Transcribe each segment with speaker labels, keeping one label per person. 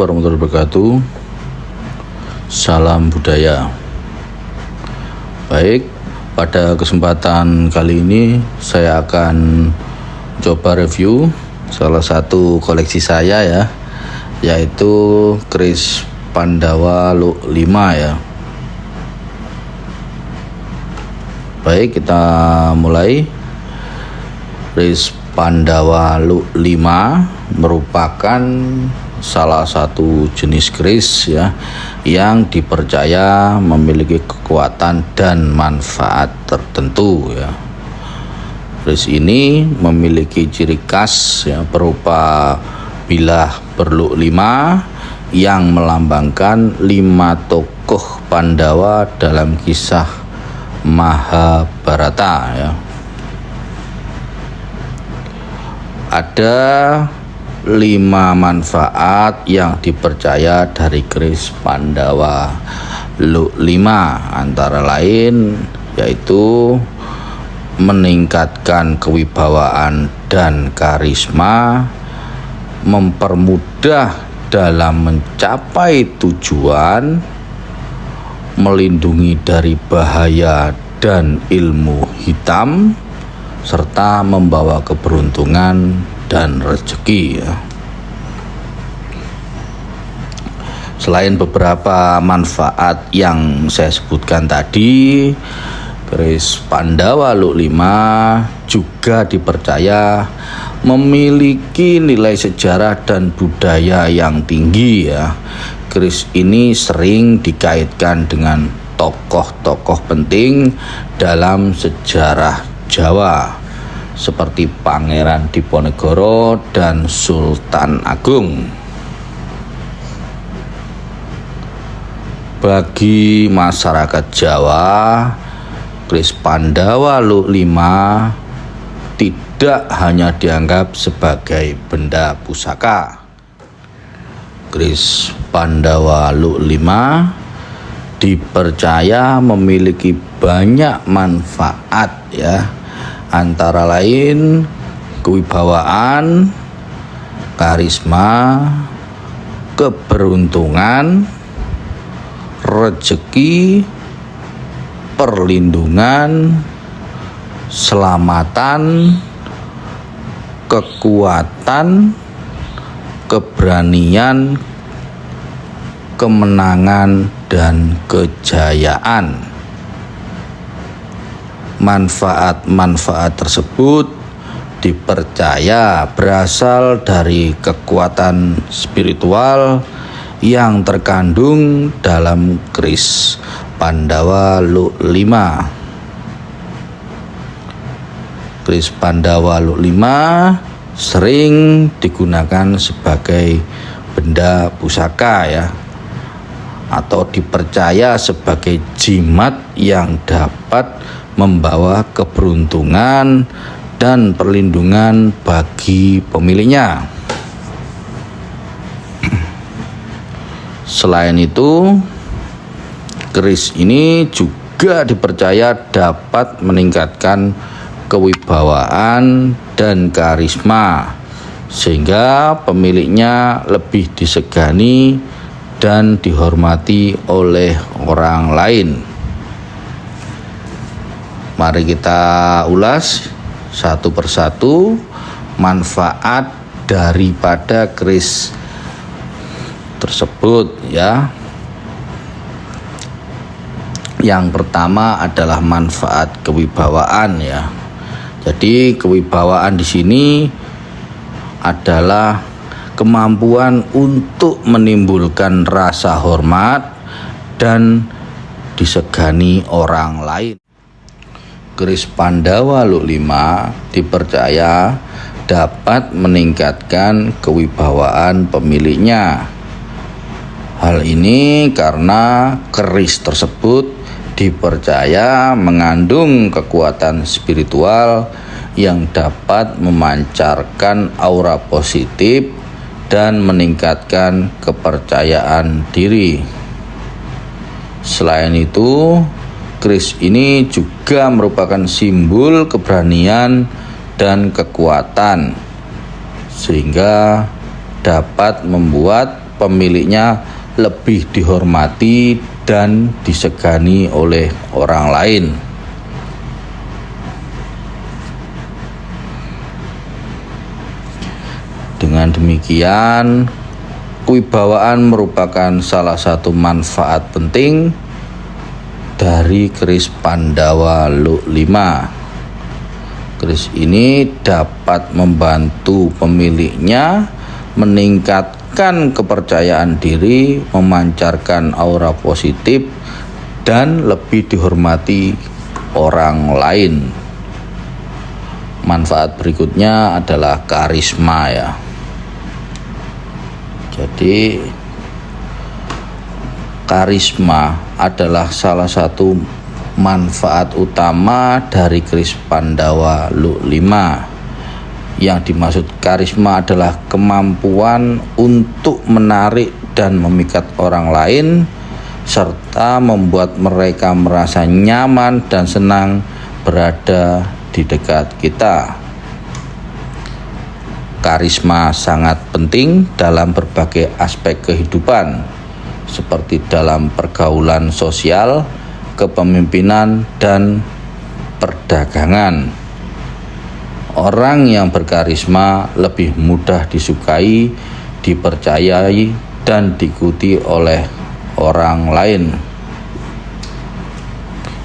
Speaker 1: warahmatullahi wabarakatuh. Salam budaya. Baik, pada kesempatan kali ini saya akan coba review salah satu koleksi saya ya, yaitu keris Pandawa Look 5 ya. Baik, kita mulai. Keris Pandawa Look 5 merupakan salah satu jenis keris ya yang dipercaya memiliki kekuatan dan manfaat tertentu ya. Keris ini memiliki ciri khas ya, berupa bilah berluk 5 yang melambangkan 5 tokoh Pandawa dalam kisah Mahabharata ya. Ada 5 manfaat yang dipercaya dari keris Pandawa Look 5, antara lain yaitu meningkatkan kewibawaan dan karisma, mempermudah dalam mencapai tujuan, melindungi dari bahaya dan ilmu hitam, serta membawa keberuntungan dan rezeki ya. Selain beberapa manfaat yang saya sebutkan tadi, keris Pandawa Look 5 juga dipercaya memiliki nilai sejarah dan budaya yang tinggi ya. Keris ini sering dikaitkan dengan tokoh-tokoh penting dalam sejarah Jawa seperti Pangeran Diponegoro dan Sultan Agung. Bagi masyarakat Jawa, keris Pandawa Look 5 tidak hanya dianggap sebagai benda pusaka. Keris Pandawa Look 5 dipercaya memiliki banyak manfaat ya, antara lain kewibawaan, karisma, keberuntungan, rezeki, perlindungan, selamatan, kekuatan, keberanian, kemenangan, dan kejayaan. Manfaat-manfaat tersebut dipercaya berasal dari kekuatan spiritual yang terkandung dalam keris Pandawa Look 5. Keris Pandawa Look 5 sering digunakan sebagai benda pusaka ya, atau dipercaya sebagai jimat yang dapat membawa keberuntungan dan perlindungan bagi pemiliknya. Selain itu, keris ini juga dipercaya dapat meningkatkan kewibawaan dan karisma, sehingga pemiliknya lebih disegani dan dihormati oleh orang lain. Mari kita ulas satu persatu manfaat daripada keris tersebut ya. Yang pertama adalah manfaat kewibawaan ya. Jadi kewibawaan di sini adalah kemampuan untuk menimbulkan rasa hormat dan disegani orang lain. Keris Pandawa Look 5 dipercaya dapat meningkatkan kewibawaan pemiliknya. Hal ini karena keris tersebut dipercaya mengandung kekuatan spiritual yang dapat memancarkan aura positif dan meningkatkan kepercayaan diri. Selain itu, keris ini juga merupakan simbol keberanian dan kekuatan, sehingga dapat membuat pemiliknya lebih dihormati dan disegani oleh orang lain. Dengan demikian, kewibawaan merupakan salah satu manfaat penting dari keris Pandawa Lu 5. Keris ini dapat membantu pemiliknya meningkatkan kepercayaan diri, memancarkan aura positif, dan lebih dihormati orang lain. Manfaat berikutnya adalah karisma ya. Jadi karisma adalah salah satu manfaat utama dari keris Pandawa Lu 5. Yang dimaksud karisma adalah kemampuan untuk menarik dan memikat orang lain serta membuat mereka merasa nyaman dan senang berada di dekat kita. Karisma sangat penting dalam berbagai aspek kehidupan, seperti dalam pergaulan sosial, kepemimpinan, dan perdagangan. Orang yang berkarisma lebih mudah disukai, dipercayai, dan diikuti oleh orang lain.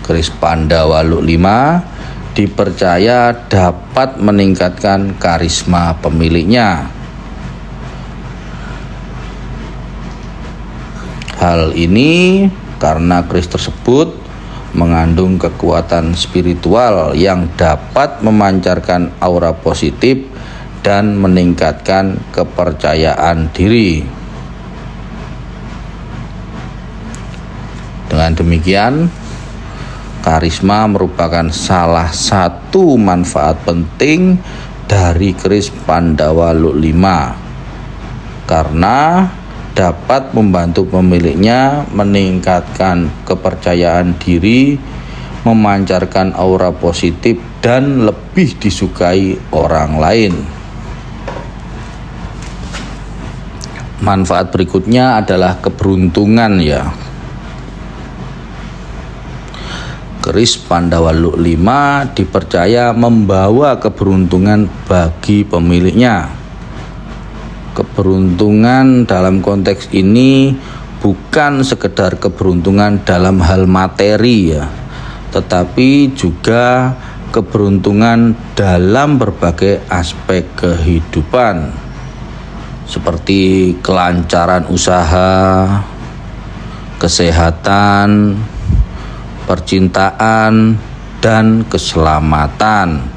Speaker 1: Keris Pandawa Lu 5 dipercaya dapat meningkatkan karisma pemiliknya. Hal ini karena keris tersebut mengandung kekuatan spiritual yang dapat memancarkan aura positif dan meningkatkan kepercayaan diri. Dengan demikian, karisma merupakan salah satu manfaat penting dari keris Pandawa Lu 5 karena dapat membantu pemiliknya meningkatkan kepercayaan diri, memancarkan aura positif, dan lebih disukai orang lain. Manfaat berikutnya adalah keberuntungan ya. Keris Pandawa Lu 5 dipercaya membawa keberuntungan bagi pemiliknya. Keberuntungan dalam konteks ini bukan sekedar keberuntungan dalam hal materi ya, tetapi juga keberuntungan dalam berbagai aspek kehidupan, seperti kelancaran usaha, kesehatan, percintaan, dan keselamatan.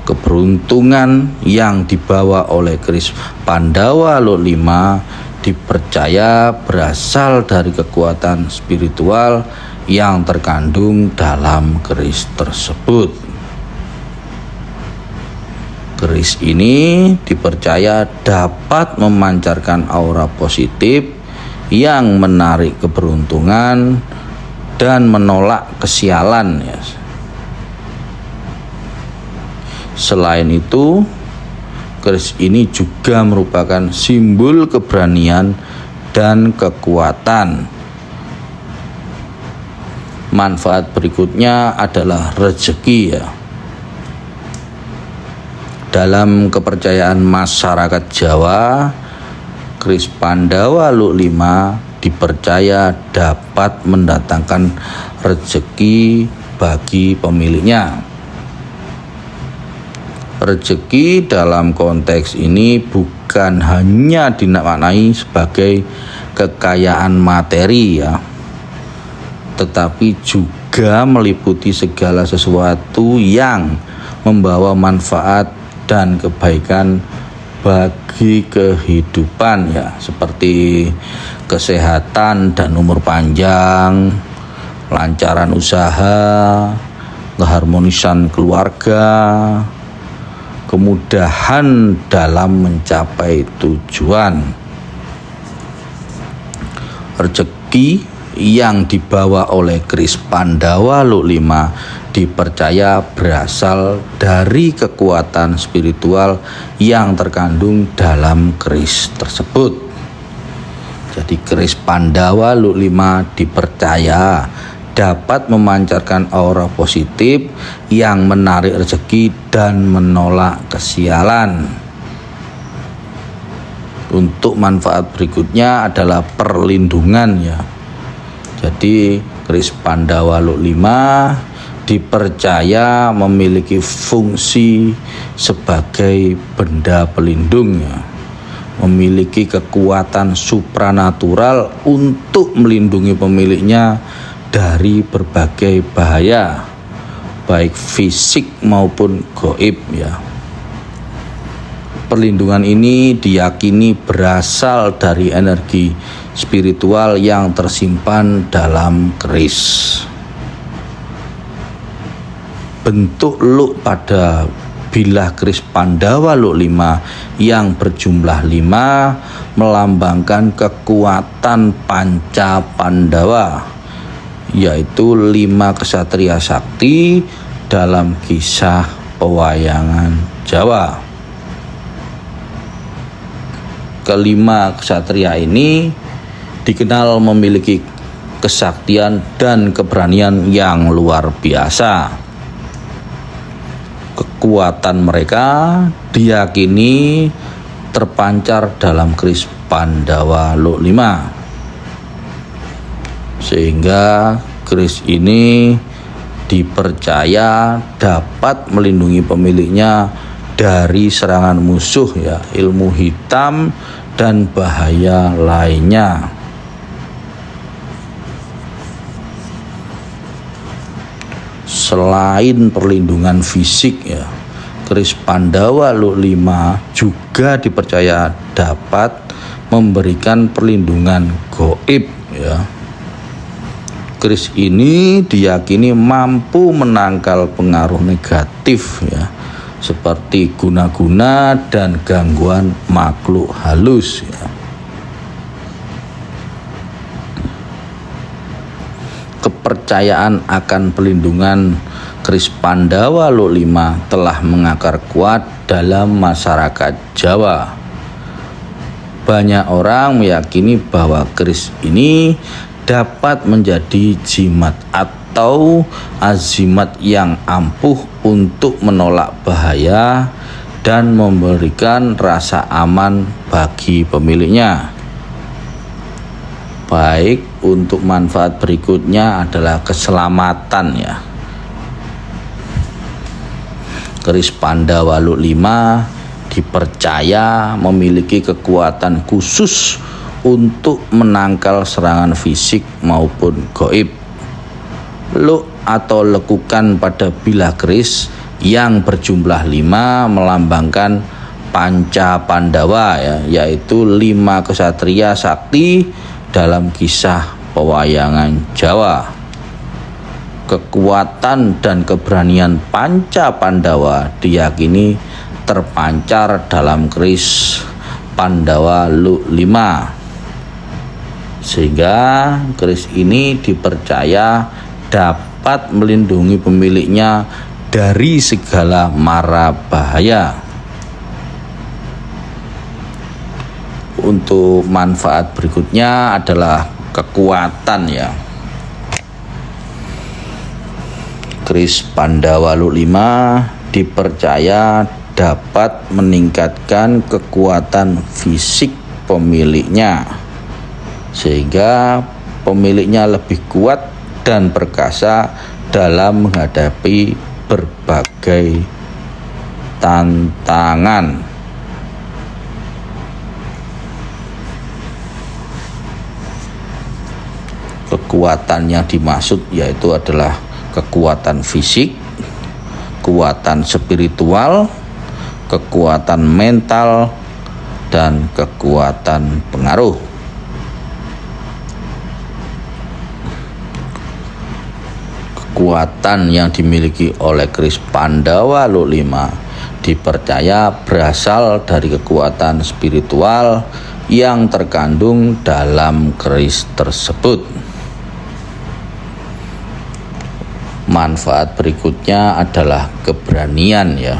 Speaker 1: Keberuntungan yang dibawa oleh keris Pandawa Lu 5 dipercaya berasal dari kekuatan spiritual yang terkandung dalam keris tersebut. Keris ini dipercaya dapat memancarkan aura positif yang menarik keberuntungan dan menolak kesialan ya. Selain itu, keris ini juga merupakan simbol keberanian dan kekuatan. Manfaat berikutnya adalah rezeki ya. Dalam kepercayaan masyarakat Jawa, keris Pandawa Lu 5 dipercaya dapat mendatangkan rezeki bagi pemiliknya. Rezeki dalam konteks ini bukan hanya dimaknai sebagai kekayaan materi ya, tetapi juga meliputi segala sesuatu yang membawa manfaat dan kebaikan bagi kehidupan ya, seperti kesehatan dan umur panjang, lancaran usaha, keharmonisan keluarga, kemudahan dalam mencapai tujuan. Rezeki yang dibawa oleh keris Pandawa Luk 5 dipercaya berasal dari kekuatan spiritual yang terkandung dalam keris tersebut. Jadi keris Pandawa Luk 5 dipercaya dapat memancarkan aura positif yang menarik rezeki dan menolak kesialan. Untuk manfaat berikutnya adalah perlindungan ya. Jadi keris Pandawa Luk 5 dipercaya memiliki fungsi sebagai benda pelindung ya. Memiliki kekuatan supranatural untuk melindungi pemiliknya dari berbagai bahaya baik fisik maupun gaib ya. Perlindungan ini diyakini berasal dari energi spiritual yang tersimpan dalam keris. Bentuk luk pada bilah keris Pandawa Luk 5 yang berjumlah 5 melambangkan kekuatan panca Pandawa, yaitu 5 kesatria sakti dalam kisah pewayangan Jawa. Kelima kesatria ini dikenal memiliki kesaktian dan keberanian yang luar biasa. Kekuatan mereka diyakini terpancar dalam keris Pandawa Luk 5, sehingga keris ini dipercaya dapat melindungi pemiliknya dari serangan musuh ya, ilmu hitam dan bahaya lainnya. Selain perlindungan fisik ya, keris Pandawa Luk 5 juga dipercaya dapat memberikan perlindungan gaib ya. Keris ini diyakini mampu menangkal pengaruh negatif ya, seperti guna-guna dan gangguan makhluk halus ya. Kepercayaan akan pelindungan keris Pandawa Luk 5 telah mengakar kuat dalam masyarakat Jawa. Banyak orang meyakini bahwa keris ini dapat menjadi jimat atau azimat yang ampuh untuk menolak bahaya dan memberikan rasa aman bagi pemiliknya. Baik, untuk manfaat berikutnya adalah keselamatan ya. Keris Pandawa Luk 5 dipercaya memiliki kekuatan khusus untuk menangkal serangan fisik maupun gaib. Luk atau lekukan pada bilah keris yang berjumlah 5 melambangkan panca Pandawa ya, yaitu 5 kesatria sakti dalam kisah pewayangan Jawa. Kekuatan dan keberanian panca Pandawa diyakini terpancar dalam keris Pandawa Luk 5, sehingga keris ini dipercaya dapat melindungi pemiliknya dari segala mara bahaya. Untuk manfaat berikutnya adalah kekuatan ya. Keris Pandawa Luk 5 dipercaya dapat meningkatkan kekuatan fisik pemiliknya, sehingga pemiliknya lebih kuat dan perkasa dalam menghadapi berbagai tantangan. Kekuatan yang dimaksud yaitu adalah kekuatan fisik, kekuatan spiritual, kekuatan mental, dan kekuatan pengaruh. Kekuatan yang dimiliki oleh keris Pandawa Luk 5 dipercaya berasal dari kekuatan spiritual yang terkandung dalam keris tersebut. Manfaat berikutnya adalah keberanian ya.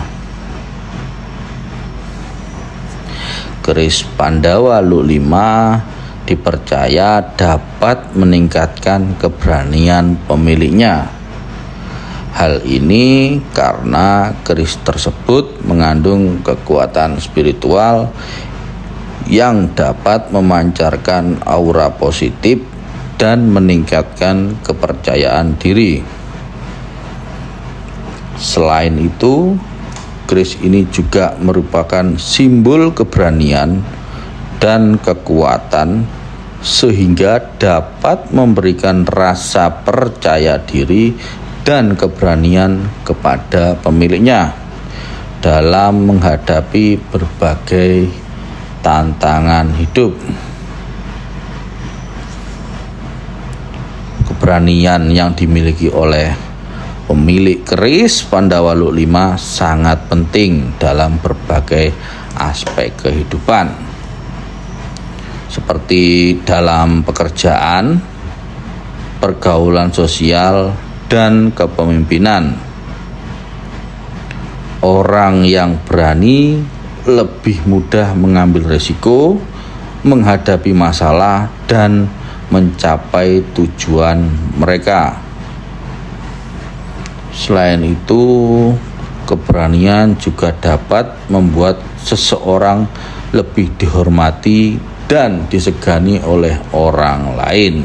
Speaker 1: Keris Pandawa Lu 5 dipercaya dapat meningkatkan keberanian pemiliknya. Hal ini karena keris tersebut mengandung kekuatan spiritual yang dapat memancarkan aura positif dan meningkatkan kepercayaan diri. Selain itu, keris ini juga merupakan simbol keberanian dan kekuatan sehingga dapat memberikan rasa percaya diri dan keberanian kepada pemiliknya dalam menghadapi berbagai tantangan hidup. Keberanian yang dimiliki oleh pemilik keris Pandawa Lu 5 sangat penting dalam berbagai aspek kehidupan, seperti dalam pekerjaan, pergaulan sosial, dan kepemimpinan. Orang yang berani lebih mudah mengambil risiko, menghadapi masalah, dan mencapai tujuan mereka. Selain itu, keberanian juga dapat membuat seseorang lebih dihormati dan disegani oleh orang lain.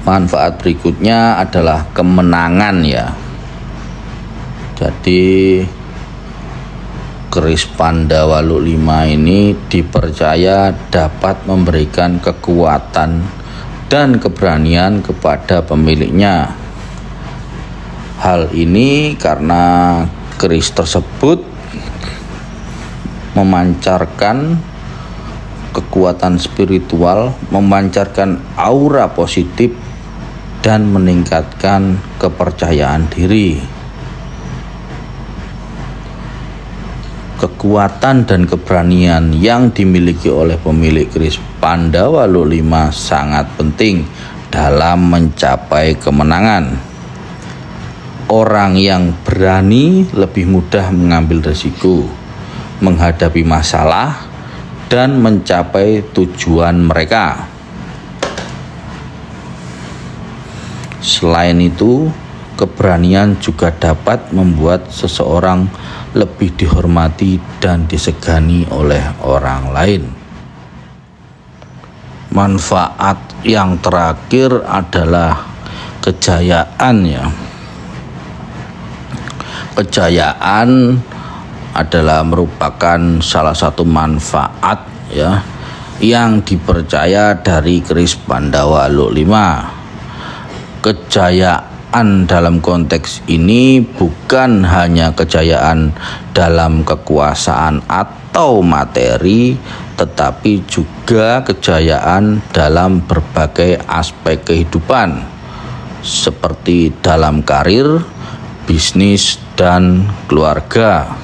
Speaker 1: Manfaat berikutnya adalah kemenangan ya. Jadi keris Pandawa Lu 5 ini dipercaya dapat memberikan kekuatan dan keberanian kepada pemiliknya. Hal ini karena keris tersebut memancarkan kekuatan spiritual, memancarkan aura positif, dan meningkatkan kepercayaan diri. Kekuatan dan keberanian yang dimiliki oleh pemilik keris Pandawa Lu 5 sangat penting dalam mencapai kemenangan. Orang yang berani lebih mudah mengambil risiko, menghadapi masalah, dan mencapai tujuan mereka. Selain itu, keberanian juga dapat membuat seseorang lebih dihormati dan disegani oleh orang lain. Manfaat yang terakhir adalah kejayaan ya. Kejayaan adalah merupakan salah satu manfaat ya yang dipercaya dari keris Pandawa Lu 5. Kejayaan dalam konteks ini bukan hanya kejayaan dalam kekuasaan atau materi, tetapi juga kejayaan dalam berbagai aspek kehidupan, seperti dalam karir, bisnis, dan keluarga.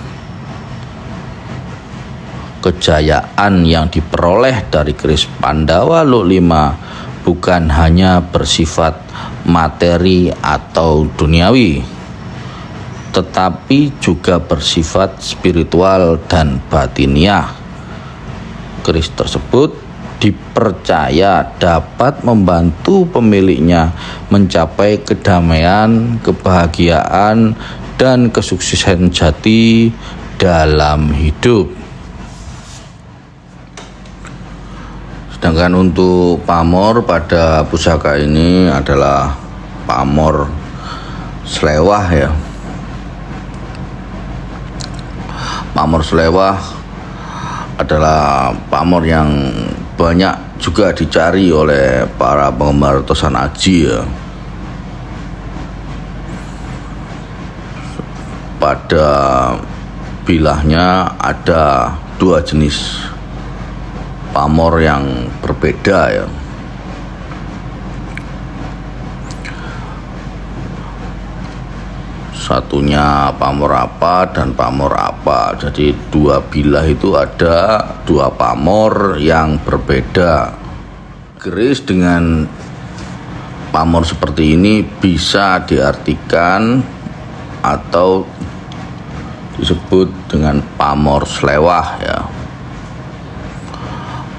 Speaker 1: Kejayaan yang diperoleh dari keris Pandawa Lu 5 bukan hanya bersifat materi atau duniawi, tetapi juga bersifat spiritual dan batiniah. Keris tersebut dipercaya dapat membantu pemiliknya mencapai kedamaian, kebahagiaan, dan kesuksesan jati dalam hidup. Sedangkan untuk pamor pada pusaka ini adalah pamor Slewah ya. Pamor Slewah adalah pamor yang banyak juga dicari oleh para penggemar tosan aji ya. Pada bilahnya ada dua jenis pamor yang berbeda ya. Satunya pamor apa dan pamor apa. Jadi dua bilah itu ada dua pamor yang berbeda. Keris dengan pamor seperti ini bisa diartikan atau disebut dengan pamor slewah ya.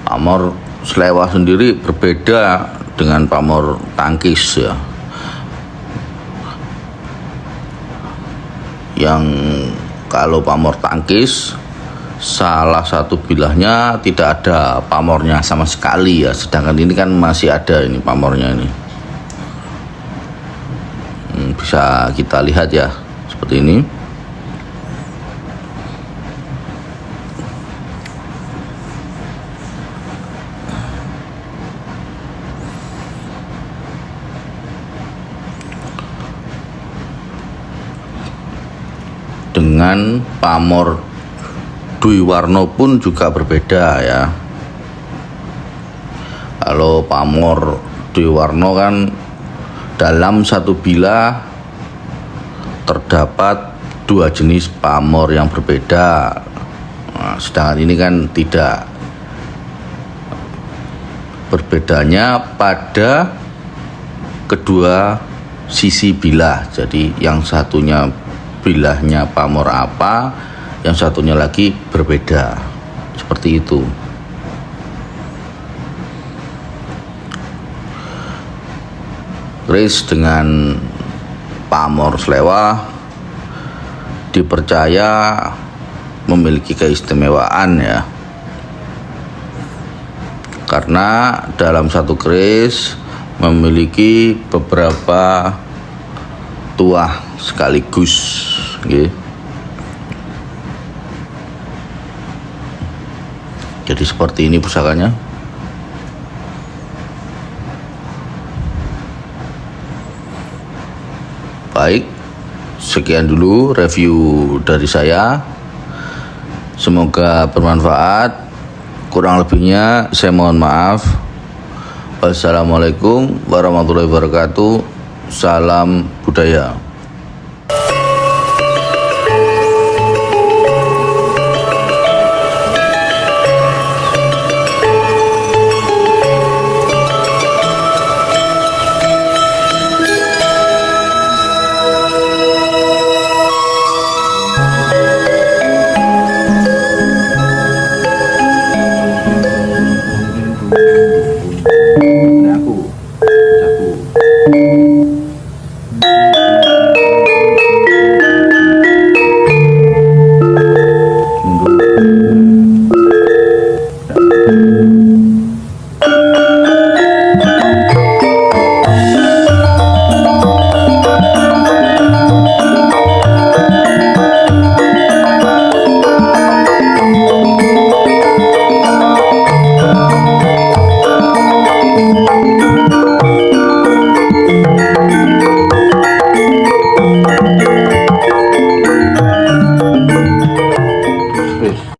Speaker 1: Pamor slewah sendiri berbeda dengan pamor tangkis ya. Yang kalau pamor tangkis salah satu bilahnya tidak ada pamornya sama sekali ya, sedangkan ini kan masih ada ini pamornya ini. Bisa kita lihat ya seperti ini. Dengan pamor Dwi Warno pun juga berbeda ya. Kalau pamor Dwi Warno kan dalam satu bilah terdapat dua jenis pamor yang berbeda. Nah, sedangkan ini kan tidak. Berbedanya pada kedua sisi bilah. Jadi yang satunya bilahnya pamor apa, yang satunya lagi berbeda, seperti itu. Keris dengan pamor slewah dipercaya memiliki keistimewaan ya, karena dalam satu keris memiliki beberapa tuah sekaligus gitu. Jadi seperti ini pusakanya. Baik, sekian dulu review dari saya. Semoga bermanfaat. Kurang lebihnya saya mohon maaf. Wassalamualaikum warahmatullahi wabarakatuh. Salam budaya.